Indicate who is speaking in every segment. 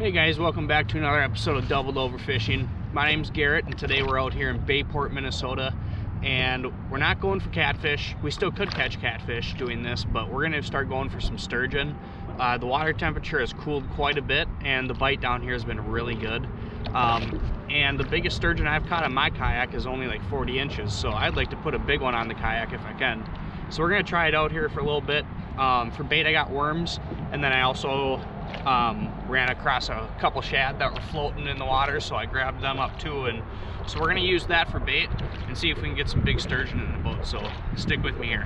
Speaker 1: Hey guys, welcome back to another episode of Doubled Overfishing. My name's Garrett and today we're out here in Bayport, Minnesota, and we're not going for catfish. We still could catch catfish doing this, but we're gonna start going for some sturgeon. The water temperature has cooled quite a bit and the bite down here has been really good. And the biggest sturgeon I've caught on my kayak is only like 40 inches, so I'd like to put a big one on the kayak if I can. So we're gonna try it out here for a little bit. For bait I got worms, and then I also ran across a couple shad that were floating in the water, so I grabbed them up too, and so we're gonna use that for bait and see if we can get some big sturgeon in the boat, so stick with me here.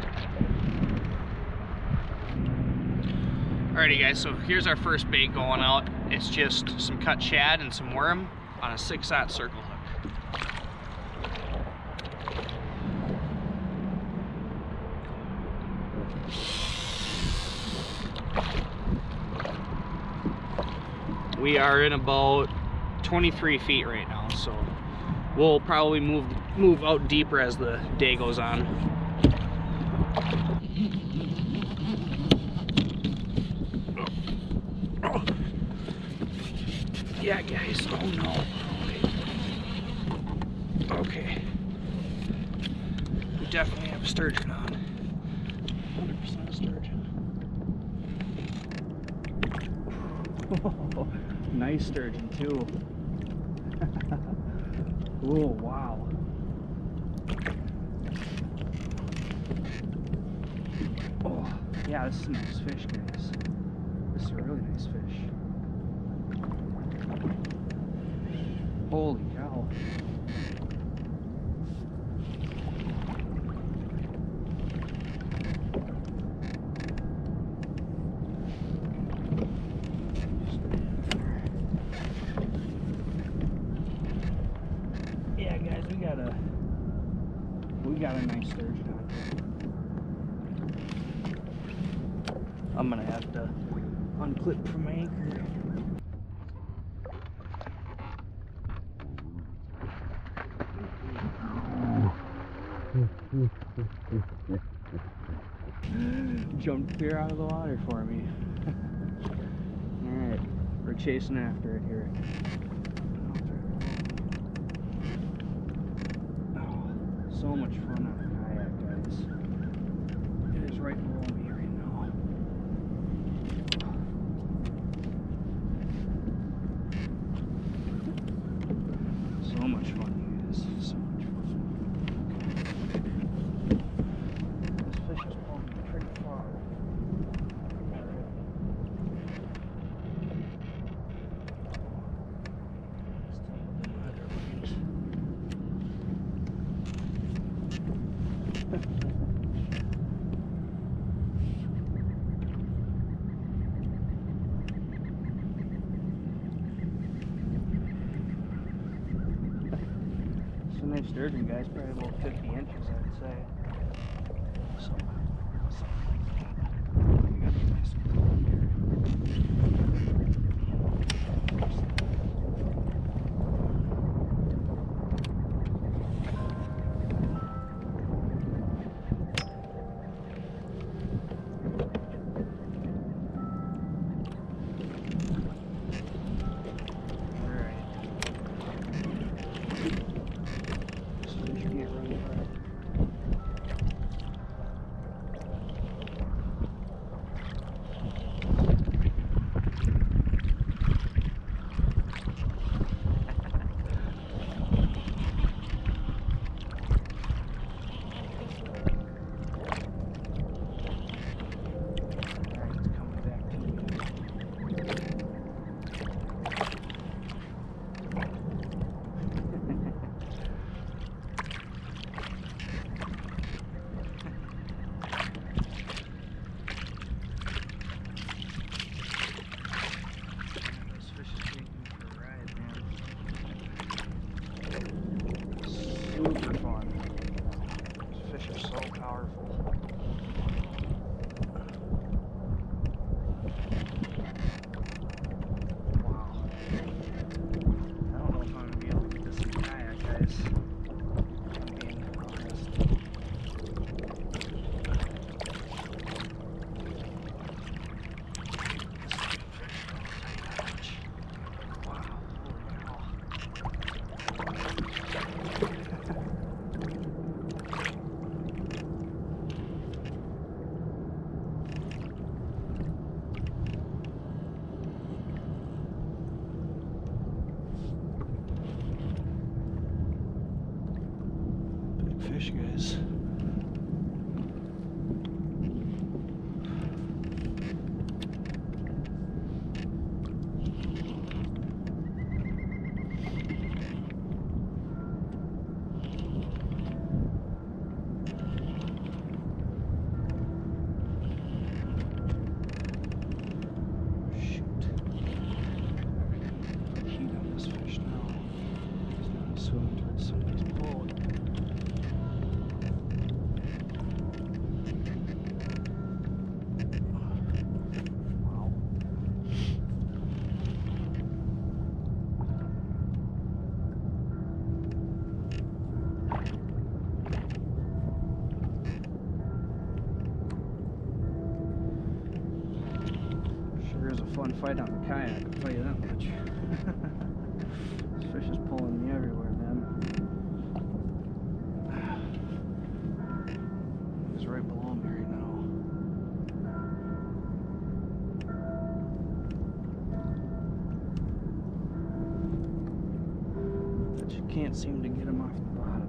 Speaker 1: Alrighty guys, so here's our first bait going out. It's just some cut shad and some worm on a 6/0 circle hook. We are in about 23 feet right now, so we'll probably move out deeper as the day goes on. Oh. Yeah, guys. Oh no. Okay. We definitely have a sturgeon on. 100% sturgeon. Nice sturgeon too. Oh wow. Oh yeah, this is a nice fish, guys. This is a really nice fish. Holy cow. Yeah, guys, we got a nice sturgeon on here. I'm gonna have to unclip from my anchor. Jumped clear out of the water for me. Alright, we're chasing after it here. So much fun on a kayak, guys. It is right below me right now. So much fun, guys. So much fun. This fish is pulling me pretty far. Nice sturgeon, guys, probably about 50 inches, I'd say. So, we got a nice one here. fish, guys. Fun fight on the kayak, I'll tell you that much. This fish is pulling me everywhere, man. He's right below me right now. But you can't seem to get him off the bottom.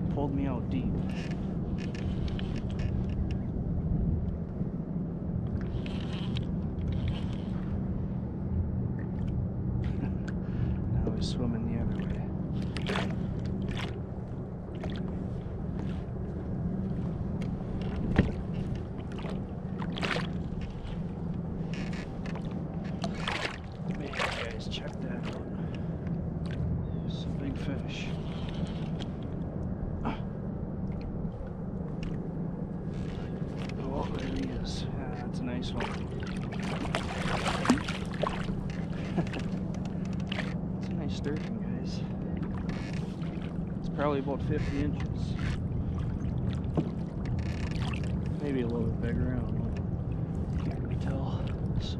Speaker 1: He pulled me out deep. Swimming the other way. Man, guys, check that out. It's a big fish. Oh, there he is. Yeah, that's a nice one. Sturgeon, guys. It's probably about 50 inches. Maybe a little bit bigger, I don't know. Can't really tell. So.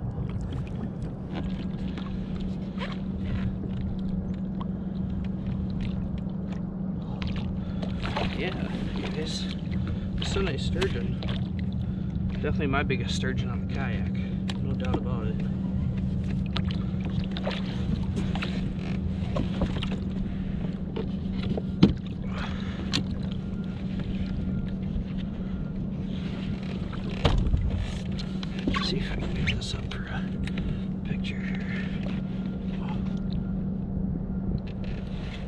Speaker 1: Yeah, guys. It's a nice sturgeon. Definitely my biggest sturgeon on the kayak. No doubt about it. See if I can pick this up for a picture here.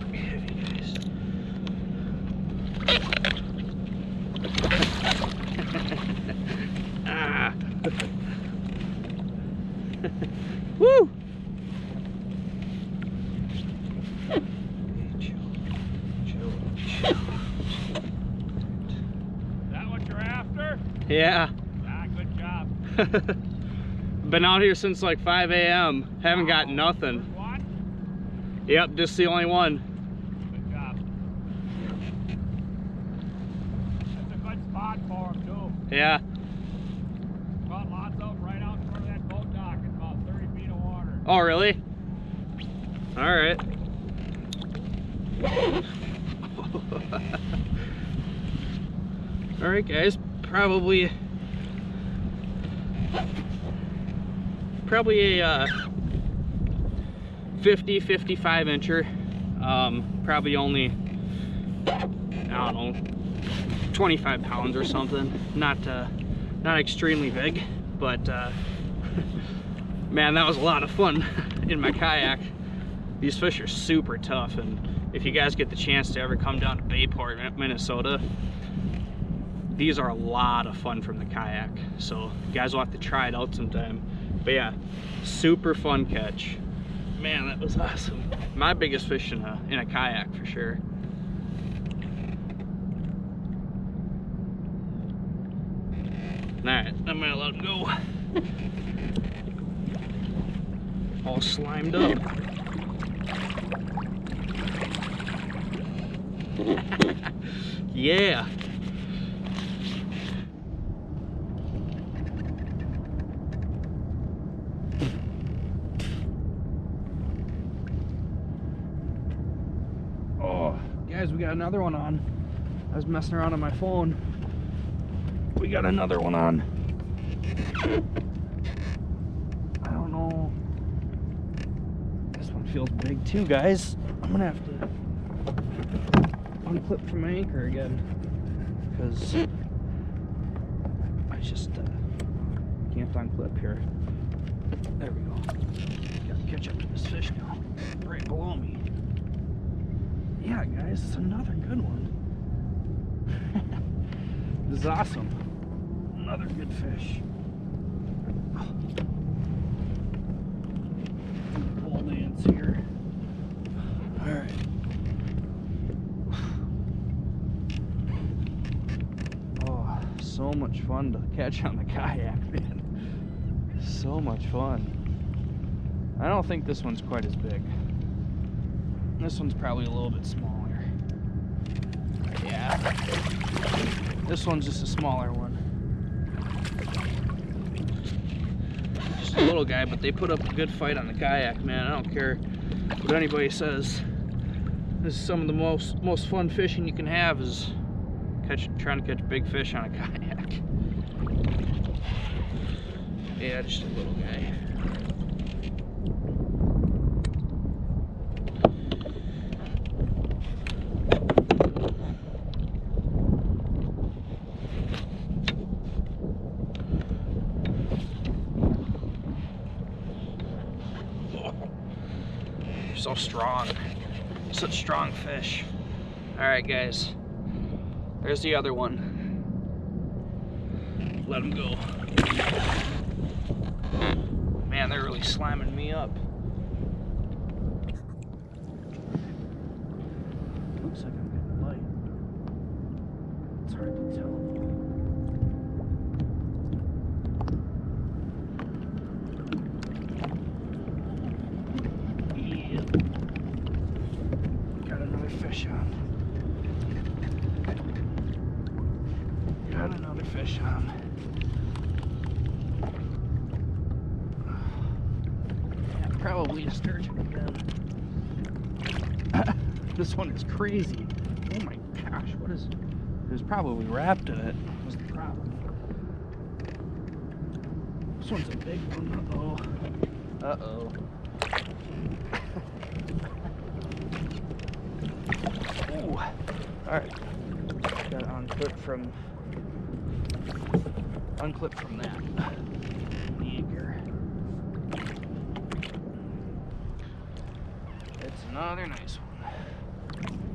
Speaker 1: Pretty heavy, guys. Ah! Woo! Chill. Is
Speaker 2: that what you're after?
Speaker 1: Yeah.
Speaker 2: Good job.
Speaker 1: Been out here since like 5 a.m. Haven't got nothing.
Speaker 2: First one?
Speaker 1: Yep, just the only one.
Speaker 2: Good job. That's a good spot for him, too.
Speaker 1: Yeah.
Speaker 2: Caught lots of them right out in front of that boat dock. It's about 30 feet of water.
Speaker 1: Oh, really? All right. All right, guys. Probably a 50-55 incher. Probably only, I don't know, 25 pounds or something. Not extremely big, but man, that was a lot of fun in my kayak. These fish are super tough, and if you guys get the chance to ever come down to Bayport, Minnesota, these are a lot of fun from the kayak. So you guys will have to try it out sometime. But yeah, super fun catch. Man, that was awesome. My biggest fish in a kayak for sure. Alright, I'm gonna let him go. All slimed up. Yeah. Oh, guys, we got another one on. I was messing around on my phone. We got another one on. I don't know. This one feels big too, guys. I'm gonna have to unclip from my anchor again, because I just can't unclip here. There we go. Gotta catch up to this fish now, right below me. Yeah, guys, it's another good one. This is awesome. Another good fish. Pole dance here. Alright. Oh, so much fun to catch on the kayak, man. So much fun. I don't think this one's quite as big. This one's probably a little bit smaller. Yeah. This one's just a smaller one. Just a little guy, but they put up a good fight on the kayak, man. I don't care what anybody says. This is some of the most fun fishing you can have, is trying to catch big fish on a kayak. Yeah, just a little guy. So strong. Such strong fish. Alright, guys. There's the other one. Let him go. Man, they're really slamming me up. Looks like I'm getting light. It's hard to tell. Fish on. Got another fish on. Yeah, probably a sturgeon again. This one is crazy. Oh my gosh, what is it? There's probably wrapped in it. Was the problem. This one's a big one. Uh-oh. Uh-oh. Alright, got to unclip from that. The anchor. It's another nice one.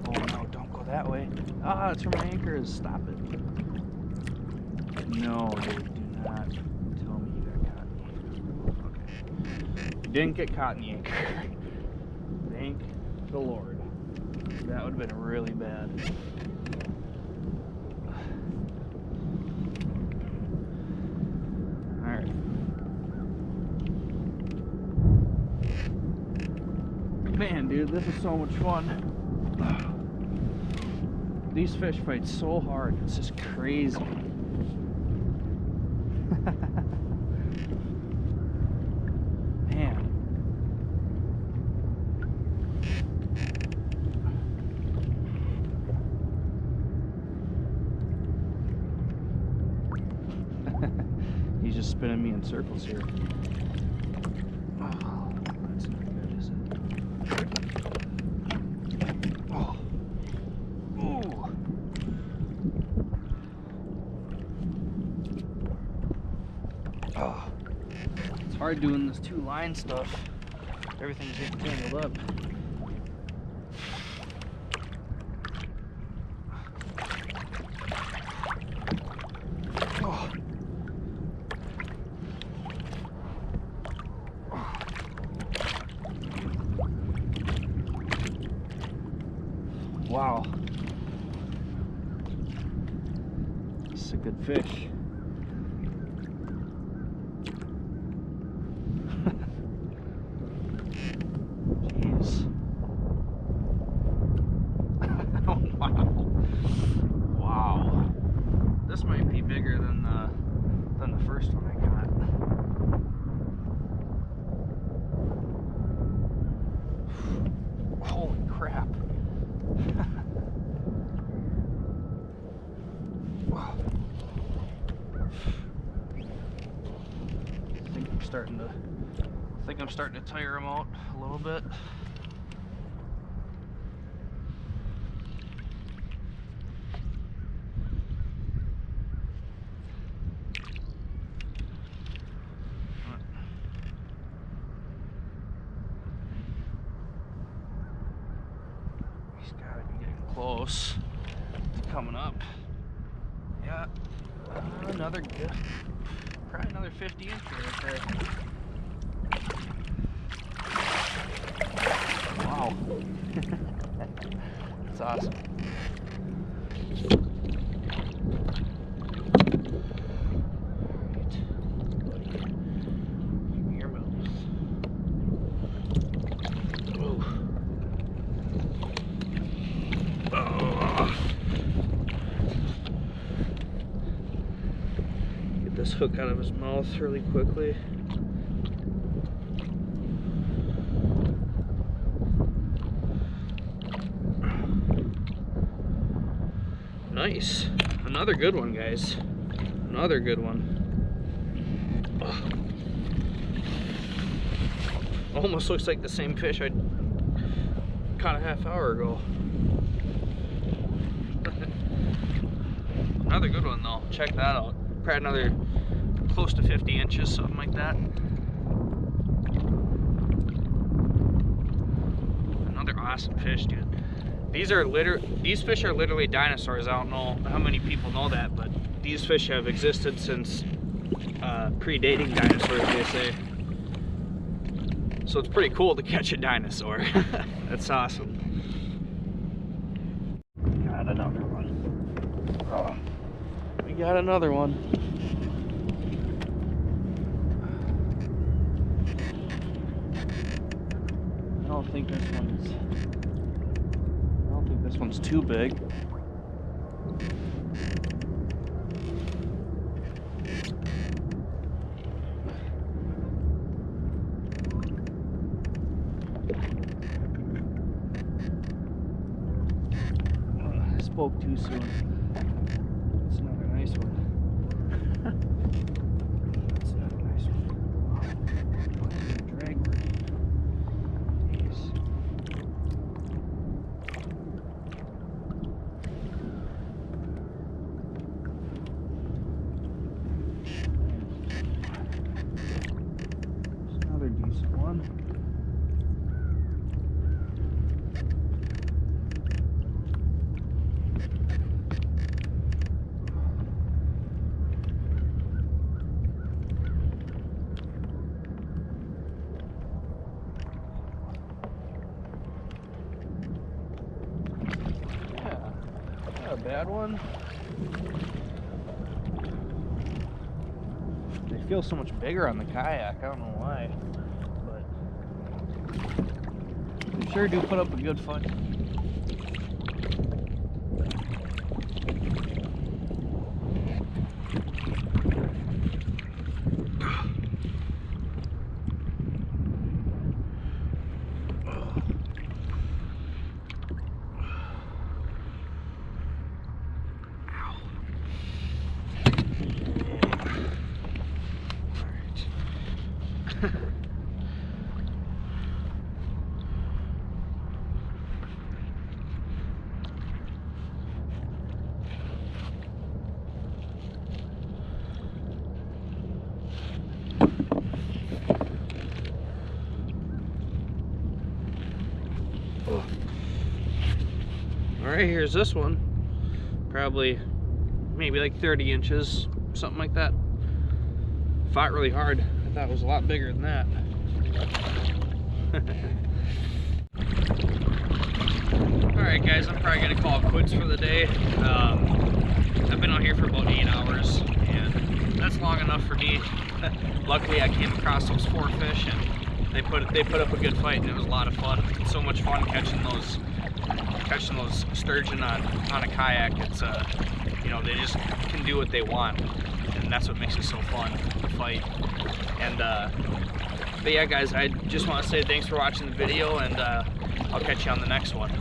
Speaker 1: Oh no, don't go that way. Ah, that's where my anchor is. Stop it. No, dude, do not tell me you got caught in the anchor. Okay. You didn't get caught in the anchor. Thank the Lord. That would have been really bad. Alright. Man, dude, this is so much fun. These fish fight so hard, it's just crazy. Man. He's just spinning me in circles here. Oh, that's not good, is it? Oh. Ooh. Oh. It's hard doing this two line stuff. Everything's getting tangled up. Wow. This is a good fish. Jeez. Oh, wow. Wow. This might be bigger than the first one I got. Holy crap. I think I'm starting to tire them out a little bit. close. It's coming up. Yeah, another good, probably another 50 inch right there. Wow. That's awesome. Get this hook out of his mouth really quickly. Nice. Another good one, guys. Another good one. Oh. Almost looks like the same fish I caught a half hour ago. Another good one though. Check that out. Probably another close to 50 inches, something like that. Another awesome fish, dude. These fish are literally dinosaurs. I don't know how many people know that, but these fish have existed since predating dinosaurs, they say. So it's pretty cool to catch a dinosaur. That's awesome. Got another one. Oh, we got another one. I don't think this one's too big. I spoke too soon. That's another nice one. That's another nice one. Wow. Drag. Jeez. There's another decent one. Not a bad one. They feel so much bigger on the kayak. I don't know why, but they sure do put up a good fight. Alright, here's this one. Probably maybe like 30 inches, something like that. Fought really hard. I thought it was a lot bigger than that. Alright guys, I'm probably gonna call it quits for the day. I've been out here for about 8 hours and that's long enough for me. Luckily I came across those 4 fish and they put up a good fight and it was a lot of fun. It's so much fun catching those sturgeon on a kayak. It's you know, they just can do what they want and that's what makes it so fun to fight. And but yeah guys, I just want to say thanks for watching the video and I'll catch you on the next one.